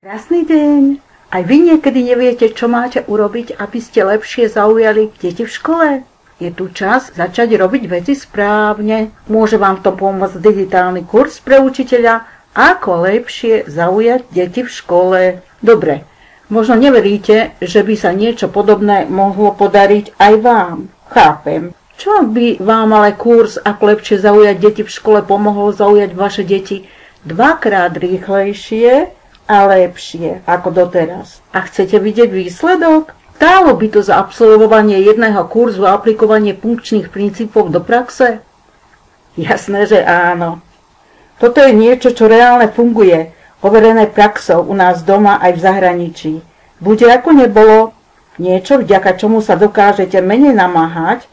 Krásny deň. Aj vy niekedy neviete, čo máte urobiť, aby ste lepšie zaujali deti v škole? Je tu čas začať robiť veci správne. Môže vám v tom pomôcť digitálny kurz pre učiteľa, ako lepšie zaujať deti v škole. Dobre, možno neveríte, že by sa niečo podobné mohlo podariť aj vám. Chápem. Čo by vám ale kurz, ako lepšie zaujať deti v škole, pomohol zaujať vaše deti dvakrát rýchlejšie a lepšie ako doteraz? A chcete vidieť výsledok? Stálo by to za absolvovanie jedného kurzu a aplikovanie funkčných princípov do praxe? Jasné, že áno. Toto je niečo, čo reálne funguje, overené praxou u nás doma aj v zahraničí. Bude ako nebolo, niečo, vďaka čomu sa dokážete menej namáhať,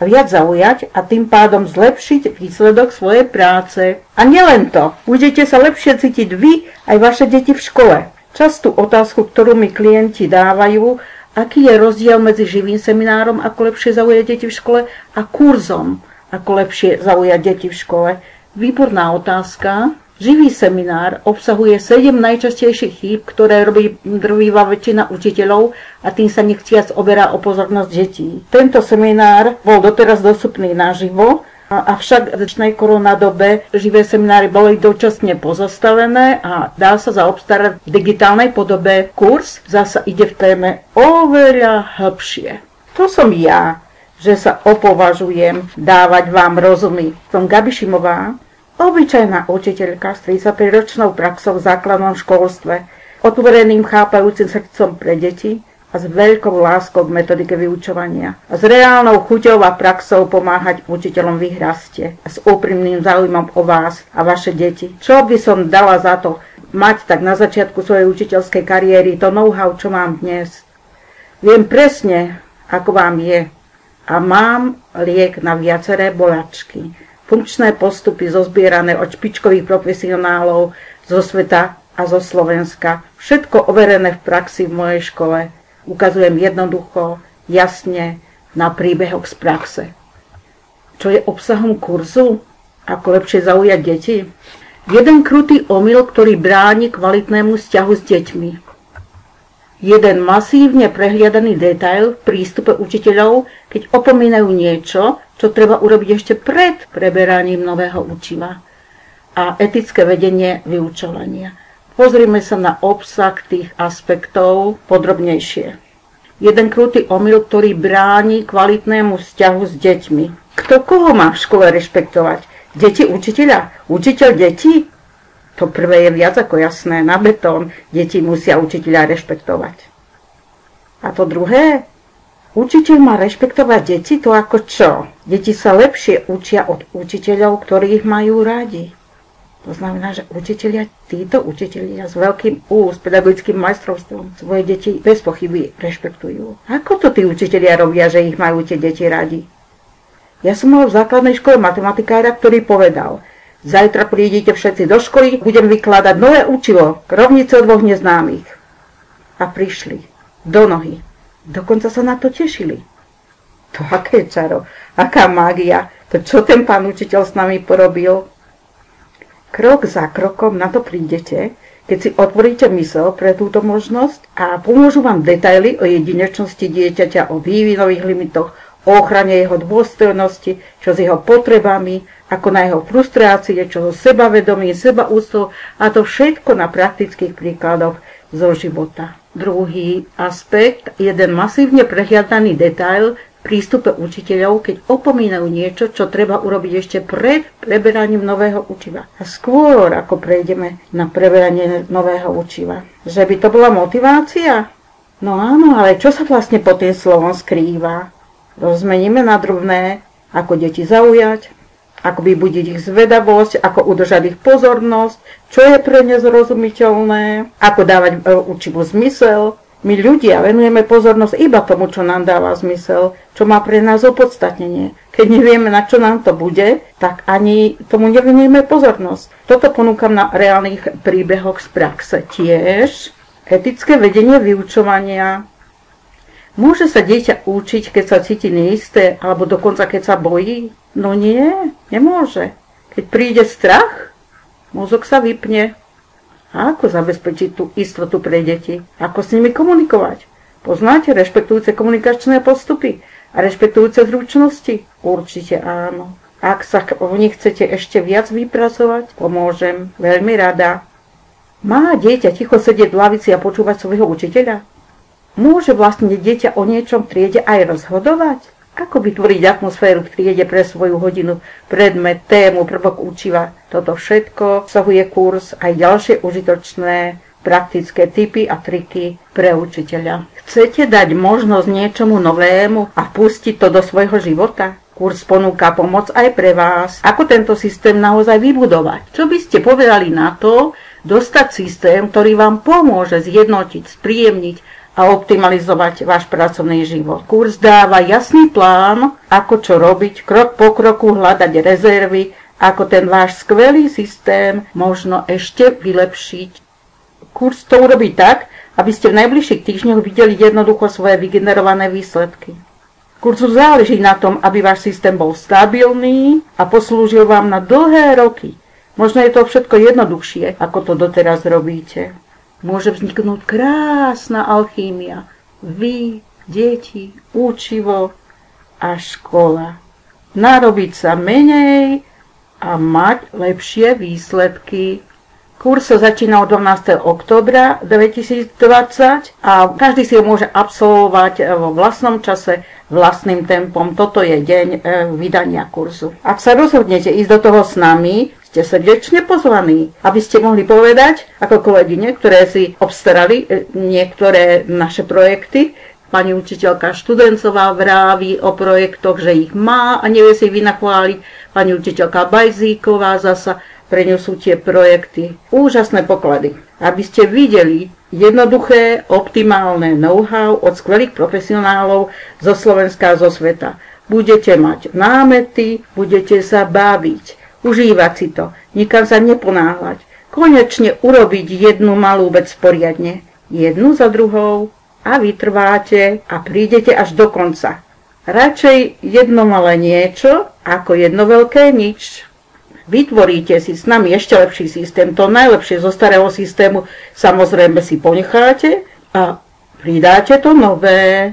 viac zaujať a tým pádom zlepšiť výsledok svojej práce. A nielen to, budete sa lepšie cítiť vy aj vaše deti v škole. Častú otázku, ktorú mi klienti dávajú, aký je rozdiel medzi živým seminárom, ako lepšie zaujať deti v škole, a kurzom, ako lepšie zaujať deti v škole. Výborná otázka. Živý seminár obsahuje 7 najčastejších chýb, ktoré robí drvivá väčšina učiteľov a tým sa nechtiac oberá o pozornosť detí. Tento seminár bol doteraz dostupný naživo, avšak v dnešnej koronadobe živé seminári boli dočasne pozastavené a dá sa zaobstarať v digitálnej podobe. Kurz zasa ide v téme oveľa hlbšie. To som ja, že sa opovažujem dávať vám rozumy. Som Gabi Šimová, obyčajná učiteľka s 35-ročnou praxou v základnom školstve, otvoreným chápajúcim srdcom pre deti a s veľkou láskou k metodike vyučovania a s reálnou chuťou a praxou pomáhať učiteľom v ich raste a s úprimným záujmom o vás a vaše deti. Čo by som dala za to mať tak na začiatku svojej učiteľskej kariéry to know-how, čo mám dnes? Viem presne, ako vám je a mám liek na viaceré bolačky. Funkčné postupy zozbierané od špičkových profesionálov zo sveta a zo Slovenska. Všetko overené v praxi v mojej škole. Ukazujem jednoducho, jasne, na príbehoch z praxe. Čo je obsahom kurzu? Ako lepšie zaujať deti? Jeden krutý omyl, ktorý bráni kvalitnému vzťahu s deťmi. Jeden masívne prehliadaný detail v prístupe učiteľov, keď opomínajú niečo, čo treba urobiť ešte pred preberaním nového učiva. A etické vedenie vyučovania. Pozrime sa na obsah tých aspektov podrobnejšie. Jeden krutý omyl, ktorý bráni kvalitnému vzťahu s deťmi. Kto koho má v škole rešpektovať? Deti učiteľa? Učiteľ detí? To prvé je viac ako jasné, na betón. Deti musia učiteľa rešpektovať. A to druhé? Učiteľ má rešpektovať deti, to ako čo? Deti sa lepšie učia od učiteľov, ktorých majú radi. To znamená, že títo učitelia s veľkým s pedagogickým majstrovstvom svoje deti bez pochyby rešpektujú. Ako to tí učitelia robia, že ich majú tie deti radi? Ja som mal v základnej škole matematikára, ktorý povedal: zajtra prídete všetci do školy, budem vykladať nové učivo k rovnici o dvoch neznámych. A prišli do nohy. Dokonca sa na to tešili. To aké čaro, aká mágia, to čo ten pán učiteľ s nami porobil? Krok za krokom na to prídete, keď si otvoríte mysel pre túto možnosť a pomôžu vám detaily o jedinečnosti dieťaťa, o vývinových limitoch, o ochrane jeho dôstojnosti, čo s jeho potrebami, ako na jeho frustrácie, čo so sebavedomím, sebaúctou, a to všetko na praktických príkladoch zo života. Druhý aspekt, jeden masívne prehliadaný detail v prístupe učiteľov, keď opomínajú niečo, čo treba urobiť ešte pred preberaním nového učiva. A skôr, ako prejdeme na preberanie nového učiva. Že by to bola motivácia? No áno, ale čo sa vlastne pod tým slovom skrýva? Rozmeníme na drobné, ako deti zaujať, ako vybudiť ich zvedavosť, ako udržať ich pozornosť, čo je pre ne zrozumiteľné, ako dávať učivu zmysel. My ľudia venujeme pozornosť iba tomu, čo nám dáva zmysel, čo má pre nás opodstatnenie. Keď nevieme, na čo nám to bude, tak ani tomu nevenujeme pozornosť. Toto ponúkam na reálnych príbehoch z praxe. Tiež etické vedenie vyučovania. Môže sa dieťa učiť, keď sa cíti neisté, alebo dokonca keď sa bojí? No nie, nemôže. Keď príde strach, mozog sa vypne. A ako zabezpečiť tú istotu pre deti? Ako s nimi komunikovať? Poznáte rešpektujúce komunikačné postupy a rešpektujúce zručnosti? Určite áno. Ak sa v nich chcete ešte viac vypracovať, pomôžem. Veľmi rada. Má dieťa ticho sedieť v lavici a počúvať svojho učiteľa? Môže vlastne dieťa o niečom v triede aj rozhodovať? Ako vytvoriť atmosféru v triede pre svoju hodinu, predmet, tému, prvok učiva? Toto všetko obsahuje kurz aj ďalšie užitočné praktické tipy a triky pre učiteľa. Chcete dať možnosť niečomu novému a vpustiť to do svojho života? Kurz ponúka pomoc aj pre vás, ako tento systém naozaj vybudovať. Čo by ste povedali na to, dostať systém, ktorý vám pomôže zjednotiť, spríjemniť a optimalizovať váš pracovný život. Kurz dáva jasný plán, ako čo robiť, krok po kroku hľadať rezervy, ako ten váš skvelý systém možno ešte vylepšiť. Kurz to urobí tak, aby ste v najbližších týždňoch videli jednoducho svoje vygenerované výsledky. Kurzu záleží na tom, aby váš systém bol stabilný a poslúžil vám na dlhé roky. Možno je to všetko jednoduchšie, ako to doteraz robíte. Môže vzniknúť krásna alchýmia. Vy, deti, učivo a škola. Narobiť sa menej a mať lepšie výsledky. Kurz sa začína od 12. októbra 2020 a každý si ho môže absolvovať vo vlastnom čase, vlastným tempom. Toto je deň vydania kurzu. Ak sa rozhodnete ísť do toho s nami, ste srdečne pozvaní, aby ste mohli povedať, ako kolegyne, ktoré si obstarali niektoré naše projekty. Pani učiteľka Študencová vraví o projektoch, že ich má a nevie si ich vynachváliť. Pani učiteľka Bajzíková zasa, pre ňu sú tie projekty úžasné poklady. Aby ste videli jednoduché, optimálne know-how od skvelých profesionálov zo Slovenska a zo sveta. Budete mať námety, budete sa baviť, užívať si to, nikam sa neponáhľať. Konečne urobiť jednu malú vec poriadne, jednu za druhou a vytrváte a prídete až do konca. Radšej jedno malé niečo, ako jedno veľké nič. Vytvoríte si s nami ešte lepší systém, to najlepšie zo starého systému samozrejme si ponecháte a pridáte to nové.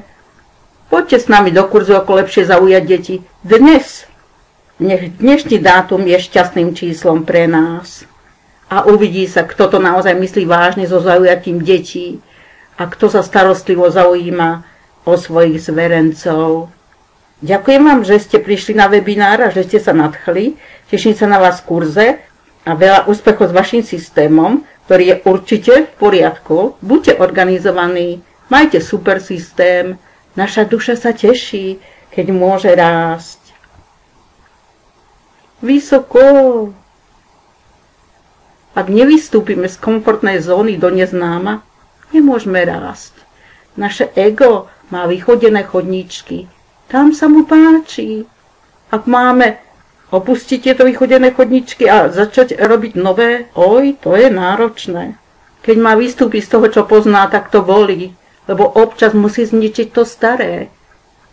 Poďte s nami do kurzu, ako lepšie zaujať deti dnes. Nech dnešný dátum je šťastným číslom pre nás. A uvidí sa, kto to naozaj myslí vážne so zaujatím detí a kto sa starostlivo zaujíma o svojich zverencov. Ďakujem vám, že ste prišli na webinár a že ste sa nadchli. Teším sa na vás v kurze a veľa úspechov s vašim systémom, ktorý je určite v poriadku. Buďte organizovaní, majte super systém. Naša duša sa teší, keď môže rásť. Vysoko. Ak nevystúpime z komfortnej zóny do neznáma, nemôžeme rásť. Naše ego má vychodené chodníčky. Tam sa mu páči. Ak máme opustiť tieto vychodené chodničky a začať robiť nové, to je náročné. Keď má vystúpiť z toho, čo pozná, tak to bolí, lebo občas musí zničiť to staré.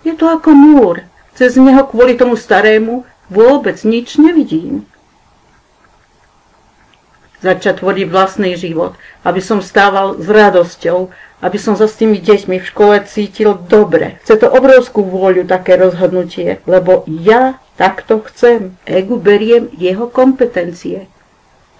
Je to ako múr. Cez neho kvôli tomu starému vôbec nič nevidím. Začať tvoriť vlastný život, aby som stával s radosťou, aby som sa s tými deťmi v škole cítil dobre. Chce to obrovskú vôľu, také rozhodnutie, lebo ja takto chcem. Egu beriem jeho kompetencie.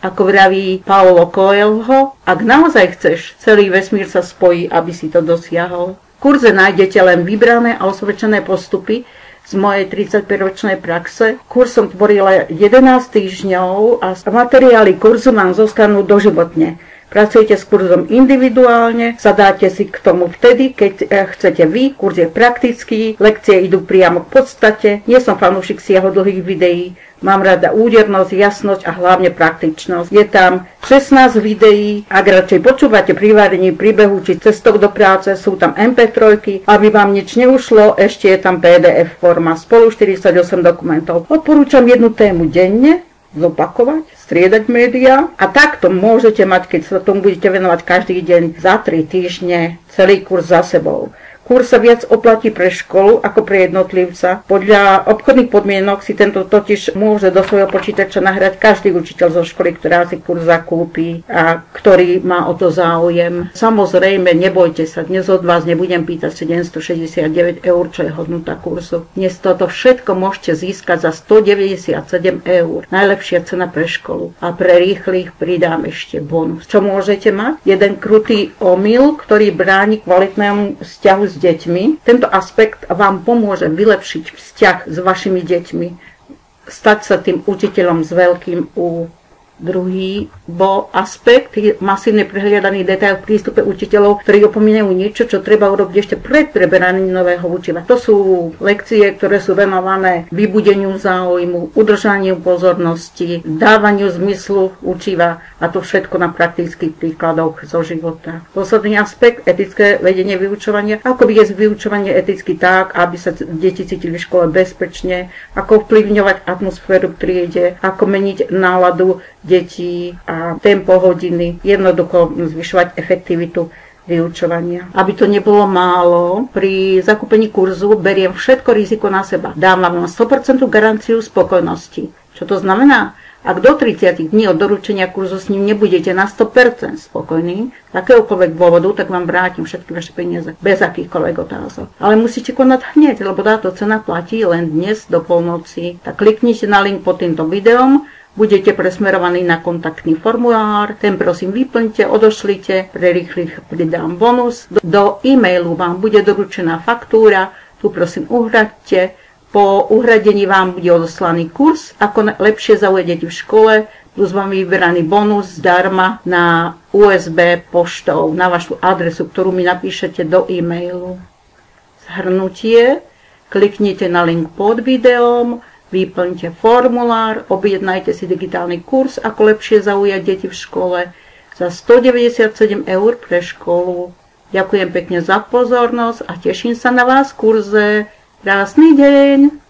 Ako vraví Paulo Coelho, ak naozaj chceš, celý vesmír sa spojí, aby si to dosiahol. V kurze nájdete len vybrané a osvedčené postupy z mojej 35-ročnej praxe. Kurz som tvorila 11 týždňov a materiály kurzu vám zostanú doživotne. Pracujete s kurzom individuálne, zadáte si k tomu vtedy, keď chcete vy. Kurz je praktický, lekcie idú priamo k podstate. Nie som fanúšik siahodlhých videí. Mám rada údernosť, jasnosť a hlavne praktičnosť. Je tam 16 videí. Ak radšej počúvate pri varení, príbehu či cestok do práce, sú tam MP3. Aby vám nič neušlo, ešte je tam PDF forma spolu 48 dokumentov. Odporúčam jednu tému denne zopakovať, striedať médiá a takto môžete mať, keď sa tomu budete venovať každý deň, za 3 týždne celý kurz za sebou. Kurz sa viac oplatí pre školu ako pre jednotlivca. Podľa obchodných podmienok si tento totiž môže do svojho počítača nahrať každý učiteľ zo školy, ktorá si kurz zakúpi a ktorý má o to záujem. Samozrejme, nebojte sa, dnes od vás nebudem pýtať 769 eur, čo je hodnota kurzu. Dnes toto všetko môžete získať za 197 eur. Najlepšia cena pre školu. A pre rýchlych pridám ešte bonus. Čo môžete mať? Jeden krutý omyl, ktorý bráni kvalitnému vzťahu s deťmi. Tento aspekt vám pomôže vylepšiť vzťah s vašimi deťmi, stať sa tým učiteľom s veľkým U. Druhý aspekt je masívne prehliadaný detail v prístupe učiteľov, ktorí opomínajú niečo, čo treba urobiť ešte pred preberaním nového učiva. To sú lekcie, ktoré sú venované vybudeniu záujmu, udržaniu pozornosti, dávaniu zmyslu učiva a to všetko na praktických príkladoch zo života. Posledný aspekt, etické vedenie vyučovania. Ako viesť vyučovanie eticky tak, aby sa deti cítili v škole bezpečne, ako vplyvňovať atmosféru v triede, ako meniť náladu detí a tempo hodiny, jednoducho zvyšovať efektivitu vyučovania. Aby to nebolo málo, pri zakúpení kurzu beriem všetko riziko na seba. Dávam vám 100% garanciu spokojnosti. Čo to znamená? Ak do 30 dní od doručenia kurzu s ním nebudete na 100% spokojní, z akéhokoľvek dôvodu, tak vám vrátim všetky vaše peniaze, bez akýchkoľvek otázok. Ale musíte konať hneď, lebo táto cena platí len dnes do polnoci. Tak kliknite na link pod týmto videom, budete presmerovaní na kontaktný formulár, ten prosím vyplňte, odošlite, pre rýchlych pridám bonus. Do e-mailu vám bude doručená faktúra, tu prosím uhraďte. Po uhradení vám bude odoslaný kurz, ako lepšie zaujať deti v škole, plus vám vyberaný bonus zdarma na USB poštou, na vašu adresu, ktorú mi napíšete do e-mailu. Zhrnutie, kliknite na link pod videom, vyplňte formulár, objednajte si digitálny kurz, ako lepšie zaujať deti v škole za 197 eur pre školu. Ďakujem pekne za pozornosť a teším sa na vás v kurze. Krásny deň!